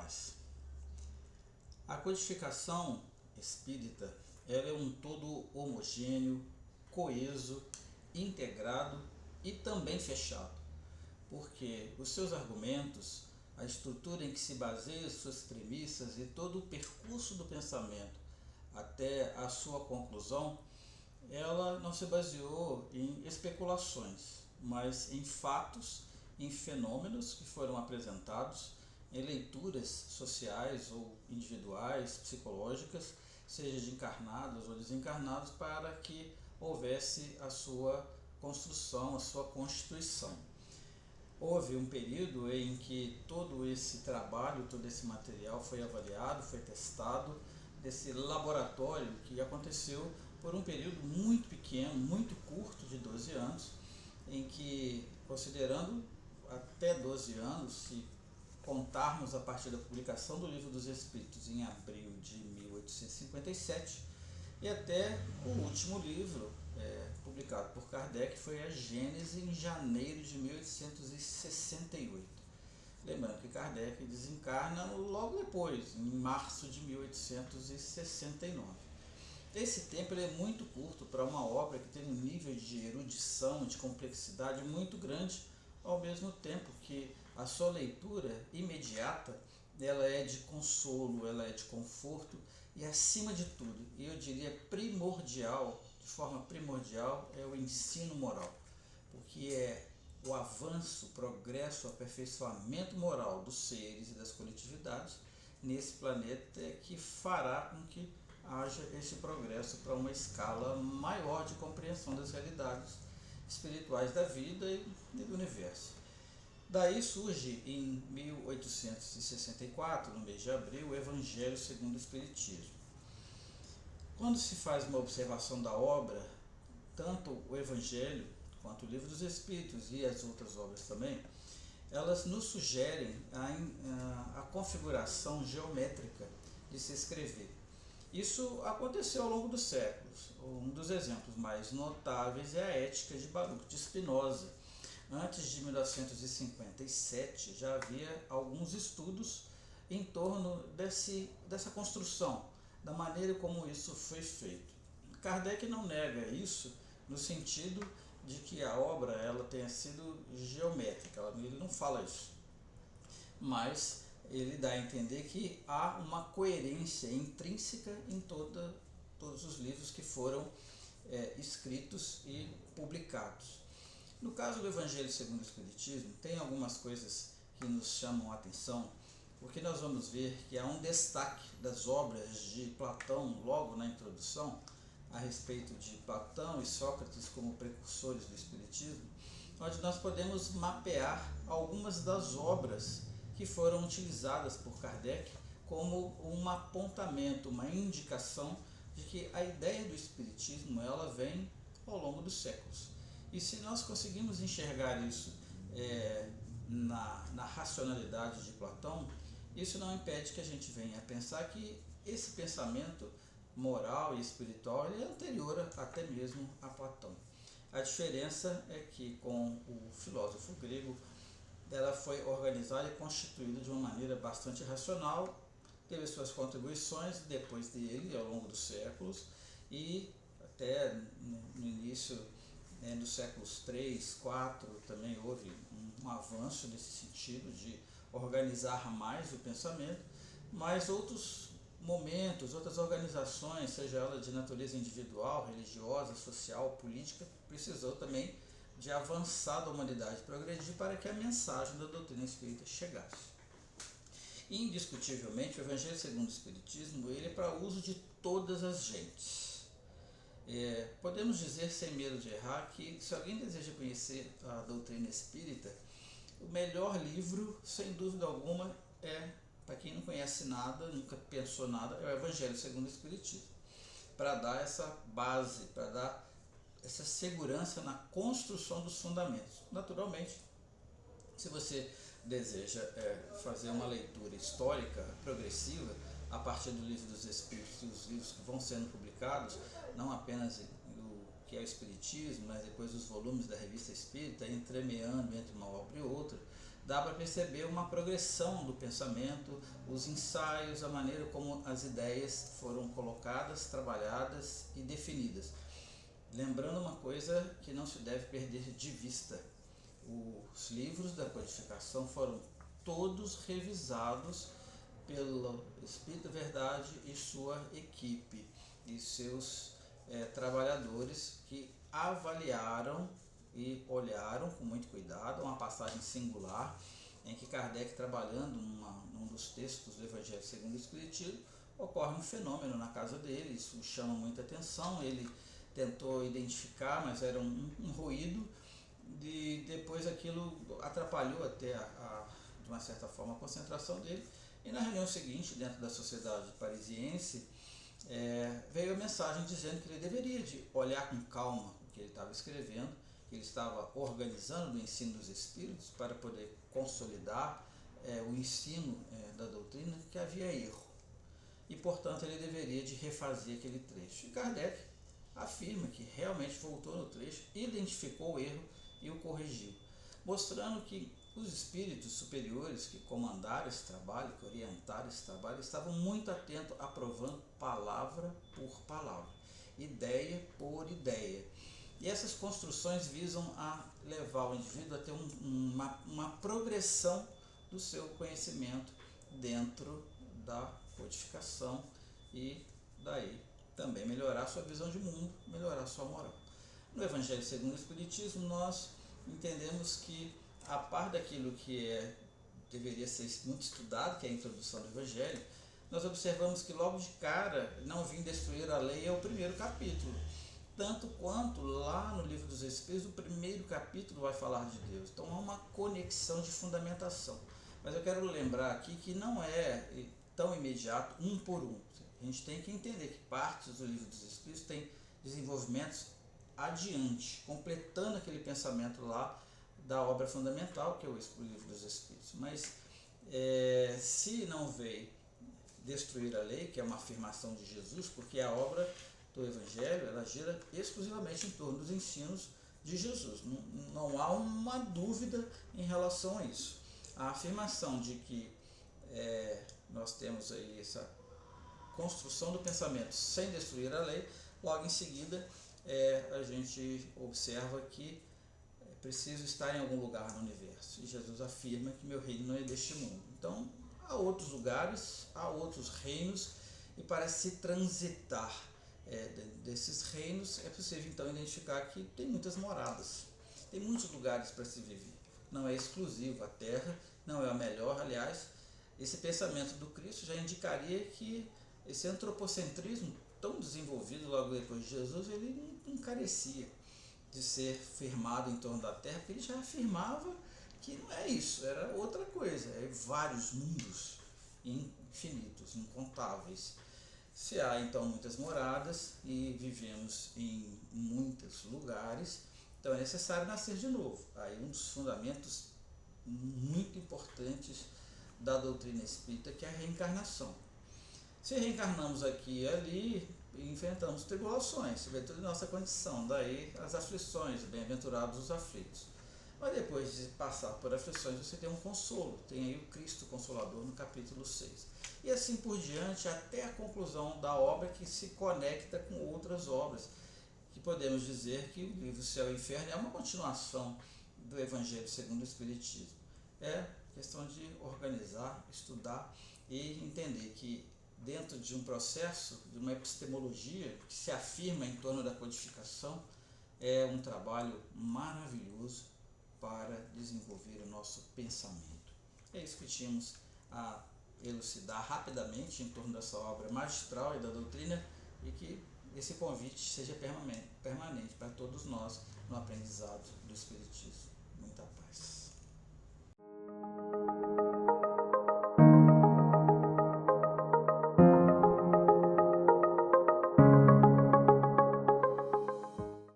paz. A codificação espírita ela é um todo homogêneo, coeso, integrado e também fechado, porque os seus argumentos, a estrutura em que se baseia suas premissas e todo o percurso do pensamento até a sua conclusão, ela não se baseou em especulações, mas em fatos, em fenômenos que foram apresentados, em leituras sociais ou individuais, psicológicas, seja de encarnados ou desencarnados, para que houvesse a sua construção, a sua constituição. Houve um período em que todo esse trabalho, todo esse material foi avaliado, foi testado, desse laboratório que aconteceu por um período muito pequeno, muito curto, de 12 anos, em que, considerando até 12 anos, se contarmos a partir da publicação do Livro dos Espíritos em abril de 1857, e até o último livro publicado por Kardec foi a Gênese em janeiro de 1868. Lembrando que Kardec desencarna logo depois, em março de 1869. Esse tempo é muito curto para uma obra que tem um nível de erudição, de complexidade muito grande, ao mesmo tempo que a sua leitura imediata ela é de consolo, ela é de conforto e, acima de tudo, eu diria primordial, de forma primordial, é o ensino moral, porque é o avanço, o progresso, o aperfeiçoamento moral dos seres e das coletividades nesse planeta que fará com que haja esse progresso para uma escala maior de compreensão das realidades espirituais da vida e do universo. Daí surge, em 1864, no mês de abril, o Evangelho segundo o Espiritismo. Quando se faz uma observação da obra, tanto o Evangelho quanto o Livro dos Espíritos e as outras obras também, elas nos sugerem a configuração geométrica de se escrever. Isso aconteceu ao longo dos séculos. Um dos exemplos mais notáveis é a Ética de Baruch de Spinoza. Antes de 1957 já havia alguns estudos em torno dessa construção, da maneira como isso foi feito. Kardec não nega isso no sentido de que a obra ela tenha sido geométrica, ele não fala isso, mas ele dá a entender que há uma coerência intrínseca em todos os livros que foram escritos e publicados. No caso do Evangelho segundo o Espiritismo, tem algumas coisas que nos chamam a atenção, porque nós vamos ver que há um destaque das obras de Platão logo na introdução, a respeito de Platão e Sócrates como precursores do Espiritismo, onde nós podemos mapear algumas das obras que foram utilizadas por Kardec como um apontamento, uma indicação de que a ideia do Espiritismo ela vem ao longo dos séculos. E se nós conseguimos enxergar isso na racionalidade de Platão, isso não impede que a gente venha a pensar que esse pensamento moral e espiritual é anterior até mesmo a Platão. A diferença é que com o filósofo grego ela foi organizada e constituída de uma maneira bastante racional, teve suas contribuições depois dele ao longo dos séculos e até no início dos séculos 3, 4 também houve um avanço nesse sentido de organizar mais o pensamento, mas outros momentos, outras organizações, seja ela de natureza individual, religiosa, social, política, precisou também de avançar da humanidade, progredir para que a mensagem da doutrina espírita chegasse. Indiscutivelmente, o Evangelho segundo o Espiritismo ele é para uso de todas as gentes. Podemos dizer sem medo de errar que se alguém deseja conhecer a doutrina espírita, o melhor livro, sem dúvida alguma, para quem não conhece nada, nunca pensou nada, é o Evangelho segundo o Espiritismo, para dar essa base, para dar essa segurança na construção dos fundamentos. Naturalmente, se você deseja fazer uma leitura histórica progressiva a partir do Livro dos Espíritos e os livros que vão sendo publicados, não apenas o que é o Espiritismo, mas depois os volumes da Revista Espírita, entremeando entre uma obra e outra, dá para perceber uma progressão do pensamento, os ensaios, a maneira como as ideias foram colocadas, trabalhadas e definidas. Lembrando uma coisa que não se deve perder de vista: os livros da codificação foram todos revisados pelo Espírito da Verdade e sua equipe e seus trabalhadores, que avaliaram e olharam com muito cuidado uma passagem singular em que Kardec, trabalhando num dos textos do Evangelho segundo o Espiritismo, ocorre um fenômeno na casa dele. Isso chama muita atenção. Ele tentou identificar, mas era um ruído, e depois aquilo atrapalhou até de uma certa forma a concentração dele. E na reunião seguinte, dentro da Sociedade Parisiense, veio a mensagem dizendo que ele deveria de olhar com calma o que ele estava escrevendo, que ele estava organizando o ensino dos Espíritos para poder consolidar o ensino da doutrina, que havia erro. E, portanto, ele deveria de refazer aquele trecho. E Kardec afirma que realmente voltou no trecho, identificou o erro e o corrigiu, mostrando que os espíritos superiores que comandaram esse trabalho, que orientaram esse trabalho, estavam muito atentos, aprovando palavra por palavra, ideia por ideia. E essas construções visam a levar o indivíduo a ter uma progressão do seu conhecimento dentro da codificação, e daí também melhorar sua visão de mundo, melhorar sua moral. No Evangelho segundo o Espiritismo, nós entendemos que, a par daquilo que deveria ser muito estudado, que é a introdução do Evangelho, nós observamos que logo de cara, não vim destruir a lei é o primeiro capítulo. Tanto quanto lá no Livro dos Espíritos, o primeiro capítulo vai falar de Deus. Então há uma conexão de fundamentação. Mas eu quero lembrar aqui que não é tão imediato, um por um. A gente tem que entender que partes do Livro dos Espíritos têm desenvolvimentos adiante, completando aquele pensamento lá da obra fundamental, que é o Livro dos Espíritos. Mas se não veio destruir a lei, que é uma afirmação de Jesus, porque a obra do Evangelho ela gira exclusivamente em torno dos ensinos de Jesus. Não há uma dúvida em relação a isso. A afirmação de que nós temos aí essa construção do pensamento sem destruir a lei, logo em seguida a gente observa que preciso estar em algum lugar no universo. E Jesus afirma que meu reino não é deste mundo. Então, há outros lugares, há outros reinos, e para se transitar desses reinos, é possível então identificar que tem muitas moradas, tem muitos lugares para se viver. Não é exclusivo a Terra, não é a melhor. Aliás, esse pensamento do Cristo já indicaria que esse antropocentrismo tão desenvolvido logo depois de Jesus, ele não carecia de ser firmado em torno da Terra, porque ele já afirmava que não é isso, era outra coisa, vários mundos infinitos, incontáveis. Se há então muitas moradas e vivemos em muitos lugares, então é necessário nascer de novo. Aí um dos fundamentos muito importantes da doutrina espírita, que é a reencarnação. Se reencarnamos aqui e ali, enfrentamos tribulações, sobretudo em nossa condição, daí as aflições, bem-aventurados os aflitos. Mas depois de passar por aflições, você tem um consolo, tem aí o Cristo Consolador no capítulo 6. E assim por diante, até a conclusão da obra, que se conecta com outras obras, que podemos dizer que o livro Céu e Inferno é uma continuação do Evangelho segundo o Espiritismo. É questão de organizar, estudar e entender que dentro de um processo, de uma epistemologia que se afirma em torno da codificação, é um trabalho maravilhoso para desenvolver o nosso pensamento. É isso que tínhamos a elucidar rapidamente em torno dessa obra magistral e da doutrina, e que esse convite seja permanente para todos nós no aprendizado do Espiritismo.